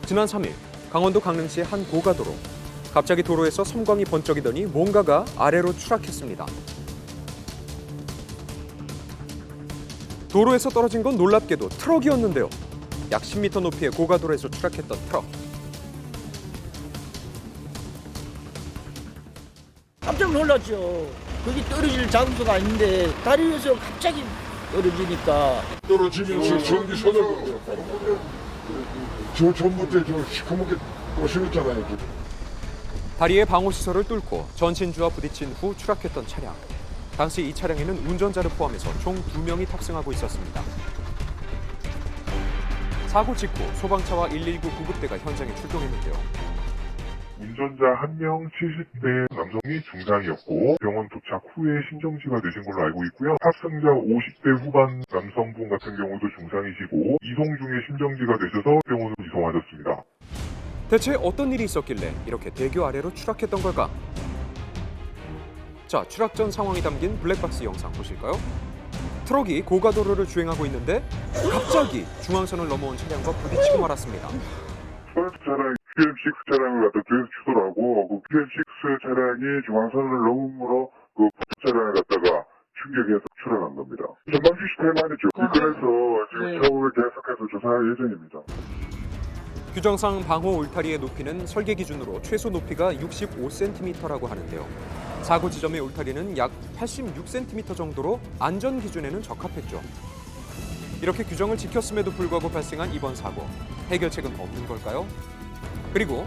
지난 3일 강원도 강릉시의 한 고가도로. 갑자기 도로에서 섬광이 번쩍이더니 뭔가가 아래로 추락했습니다. 도로에서 떨어진 건 놀랍게도 트럭이었는데요. 약 10m 높이의 고가도로에서 추락했던 트럭. 깜짝 놀랐죠. 거기 떨어질 장소가 아닌데 다리 위에서 갑자기 떨어지니까. 떨어지면서 전기 선을 저 전봇대 저 시커멓게 거실었잖아요. 다리의 방호시설을 뚫고 전신주와 부딪힌 후 추락했던 차량. 당시 이 차량에는 운전자를 포함해서 총 2명이 탑승하고 있었습니다. 사고 직후 소방차와 119 구급대가 현장에 출동했는데요. 운전자 1명 70대 남성이 중상이었고 병원 도착 후에 심정지가 되신 걸로 알고 있고요. 탑승자 50대 후반 남성분 같은 경우도 중상이시고 이송 중에 심정지가 되셔서 병원으로 이송하셨습니다. 대체 어떤 일이 있었길래 이렇게 대교 아래로 추락했던 걸까? 자, 추락 전 상황이 담긴 블랙박스 영상 보실까요? 트럭이 고가도로를 주행하고 있는데 갑자기 중앙선을 넘어온 차량과 부딪히고 말았습니다. 펄스 차량 QM6 차량을 갖다 뒤에서 추돌 하고 그 QM6 차량이 중앙선을 넘음으로 그 차량을 갖다가 충격해서 추락한 겁니다. 전방 시스템 안이죠. 그래서 지금 처음에 계속해서 조사할 예정입니다. 규정상 방호 울타리의 높이는 설계 기준으로 최소 높이가 65cm라고 하는데요. 사고 지점의 울타리는 약 86cm 정도로 안전 기준에는 적합했죠. 이렇게 규정을 지켰음에도 불구하고 발생한 이번 사고, 해결책은 없는 걸까요? 그리고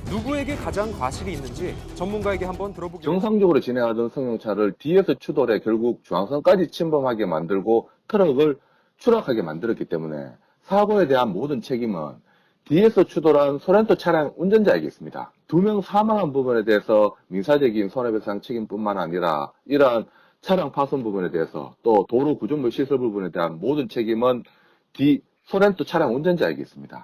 누구에게 가장 과실이 있는지 전문가에게 한번 들어보기로. 정상적으로 진행하던 승용차를 뒤에서 추돌해 결국 중앙선까지 침범하게 만들고 트럭을 추락하게 만들었기 때문에 사고에 대한 모든 책임은 뒤에서 추돌한 소렌토 차량 운전자에게있습니다. 2명 사망한 부분에 대해서 민사적인 손해배상 책임뿐만 아니라 이러한 차량 파손 부분에 대해서 또 도로 구조물 시설 부분에 대한 모든 책임은 소렌토 차량 운전자에게있습니다.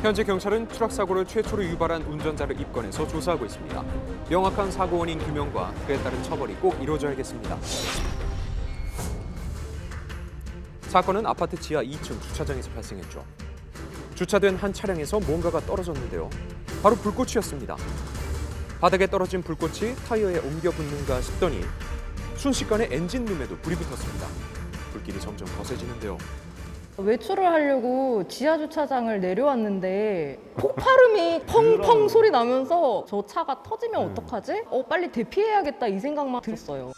현재 경찰은 추락 사고를 최초로 유발한 운전자를 입건해서 조사하고 있습니다. 명확한 사고 원인 규명과 그에 따른 처벌이 꼭 이루어져야겠습니다. 사건은 아파트 지하 2층 주차장에서 발생했죠. 주차된 한 차량에서 뭔가가 떨어졌는데요. 바로 불꽃이었습니다. 바닥에 떨어진 불꽃이 타이어에 옮겨 붙는가 싶더니 순식간에 엔진룸에도 불이 붙었습니다. 불길이 점점 거세지는데요. 외출을 하려고 지하 주차장을 내려왔는데 폭발음이 펑펑 소리 나면서 저 차가 터지면 어떡하지? 빨리 대피해야겠다 이 생각만 들었어요.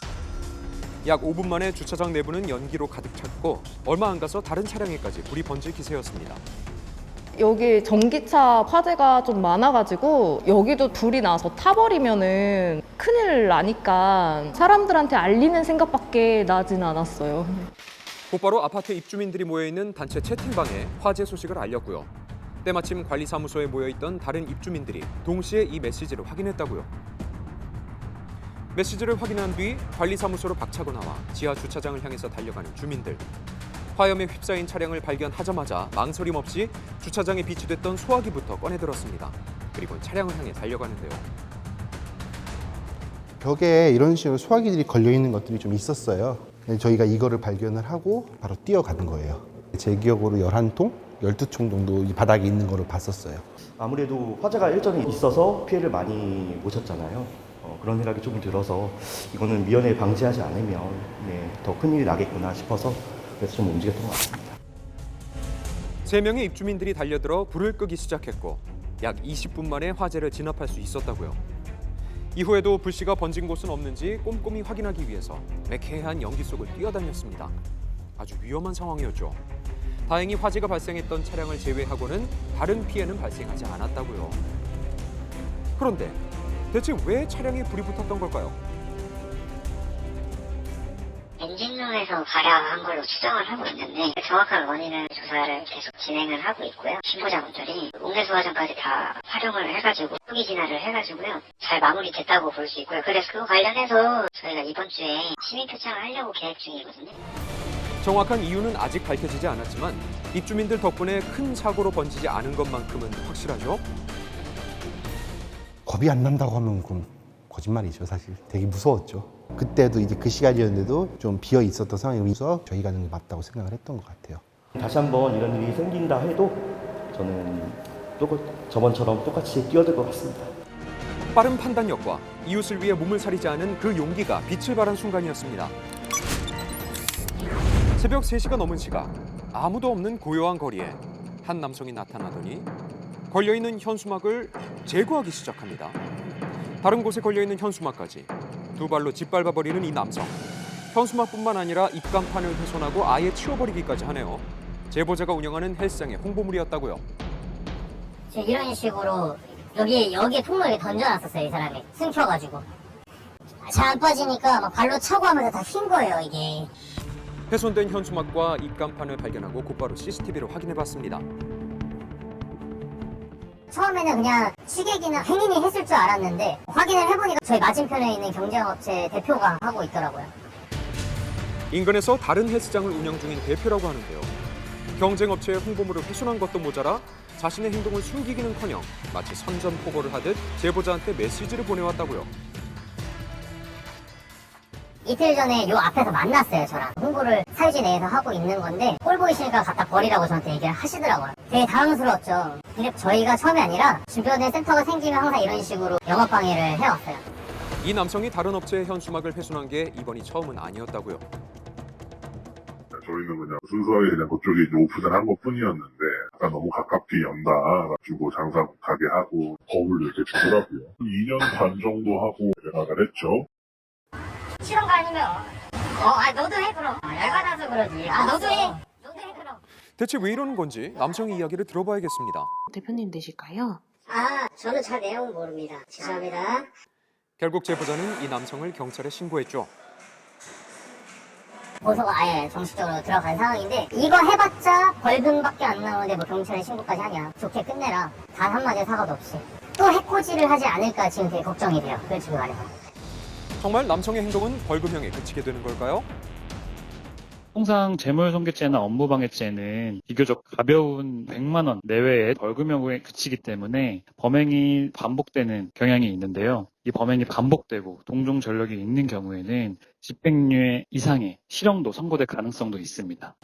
약 5분 만에 주차장 내부는 연기로 가득 찼고 얼마 안 가서 다른 차량에까지 불이 번질 기세였습니다. 여기 전기차 화재가 좀 많아가지고 여기도 불이 나서 타버리면은 큰일 나니까 사람들한테 알리는 생각밖에 나진 않았어요. 곧바로 아파트 입주민들이 모여있는 단체 채팅방에 화재 소식을 알렸고요. 때마침 관리사무소에 모여있던 다른 입주민들이 동시에 이 메시지를 확인했다고요. 메시지를 확인한 뒤 관리사무소로 박차고 나와 지하 주차장을 향해서 달려가는 주민들. 화염에 휩싸인 차량을 발견하자마자 망설임 없이 주차장에 비치됐던 소화기부터 꺼내들었습니다. 그리고 차량을 향해 달려가는데요. 벽에 이런 식으로 소화기들이 걸려있는 것들이 좀 있었어요. 저희가 이거를 발견을 하고 바로 뛰어가는 거예요. 제 기억으로 11통, 12총 정도 이 바닥에 있는 거를 봤었어요. 아무래도 화재가 일전에 있어서 피해를 많이 보셨잖아요. 그런 생각이 조금 들어서 이거는 미연에 방지하지 않으면 더 큰일이 나겠구나 싶어서 그래서 좀 움직였던 것 같습니다. 3명의 입주민들이 달려들어 불을 끄기 시작했고 약 20분 만에 화재를 진압할 수 있었다고요. 이후에도 불씨가 번진 곳은 없는지 꼼꼼히 확인하기 위해서 매캐한 연기 속을 뛰어다녔습니다. 아주 위험한 상황이었죠. 다행히 화재가 발생했던 차량을 제외하고는 다른 피해는 발생하지 않았다고요. 그런데 대체 왜 차량에 불이 붙었던 걸까요? 엔진룸에서 발화한 걸로 추정을 하고 있는데 정확한 원인을 조사를 계속 진행을 하고 있고요. 신고자분들이 옥내소화장까지 다 활용을 해가지고 후기 진화를 해가지고요. 잘 마무리됐다고 볼 수 있고요. 그래서 그거 관련해서 저희가 이번 주에 시민 표창을 하려고 계획 중이거든요. 정확한 이유는 아직 밝혀지지 않았지만 입주민들 덕분에 큰 사고로 번지지 않은 것만큼은 확실하죠. 겁이 안 난다고 하면 그건 거짓말이죠, 사실. 되게 무서웠죠. 그때도 이제 그 시간이었는데도 좀 비어 있었던 상황이면서 저희가 하는 게 맞다고 생각을 했던 것 같아요. 다시 한번 이런 일이 생긴다 해도 저는 저번처럼 똑같이 뛰어들 것 같습니다. 빠른 판단력과 이웃을 위해 몸을 사리지 않은 그 용기가 빛을 발한 순간이었습니다. 새벽 3시가 넘은 시각, 아무도 없는 고요한 거리에 한 남성이 나타나더니 걸려있는 현수막을 제거하기 시작합니다. 다른 곳에 걸려있는 현수막까지 두 발로 짓밟아버리는 이 남성. 현수막뿐만 아니라 입간판을 훼손하고 아예 치워버리기까지 하네요. 제보자가 운영하는 헬스장의 홍보물이었다고요. 이런 식으로 여기에 통로에 던져놨었어요, 이 사람이. 숨겨가지고. 잘 안 빠지니까 막 발로 차고 하면서 다 휜 거예요, 이게. 훼손된 현수막과 입간판을 발견하고 곧바로 CCTV를 확인해봤습니다. 처음에는 그냥 취객이나 행인이 했을 줄 알았는데 확인을 해보니까 저희 맞은편에 있는 경쟁업체 대표가 하고 있더라고요. 인근에서 다른 헬스장을 운영 중인 대표라고 하는데요. 경쟁업체의 홍보물을 훼손한 것도 모자라 자신의 행동을 숨기기는커녕 마치 선전포고를 하듯 제보자한테 메시지를 보내왔다고요. 이틀 전에 요 앞에서 만났어요, 저랑. 홍보를 사유지 내에서 하고 있는 건데 꼴 보이시니까 갖다 버리라고 저한테 얘기를 하시더라고요. 되게 당황스러웠죠. 근데 저희가 처음이 아니라 주변에 센터가 생기면 항상 이런 식으로 영업방해를 해왔어요. 이 남성이 다른 업체의 현수막을 훼손한 게 이번이 처음은 아니었다고요. 저희는 그냥 순수하게 그냥 그쪽에 이제 오픈을 한 것 뿐이었는데, 약간 너무 가깝게 연다 가지고 장사 못하게 하고 겁을 이렇게 주더라고요. 2년 반 정도 하고 나가를 했죠. 싫은 거 아니면 너도 해 그럼. 열받아서 그러지. 너도 해 그럼. 대체 왜 이러는 건지 남성의 이야기를 들어봐야겠습니다. 대표님 되실까요? 저는 잘 내용은 모릅니다. 죄송합니다. 결국 제보자는 이 남성을 경찰에 신고했죠. 보소가 아예 정식적으로 들어간 상황인데 이거 해봤자 벌금밖에 안 나오는데 뭐 경찰에 신고까지 하냐. 좋게 끝내라. 단 한마디의 사과도 없이. 또 해코지를 하지 않을까 지금 되게 걱정이 돼요. 솔직히 말해서. 정말 남성의 행동은 벌금형에 그치게 되는 걸까요? 통상 재물손괴죄나 업무방해죄는 비교적 가벼운 100만 원 내외의 벌금형에 그치기 때문에 범행이 반복되는 경향이 있는데요. 이 범행이 반복되고 동종 전력이 있는 경우에는 집행유예 이상의 실형도 선고될 가능성도 있습니다.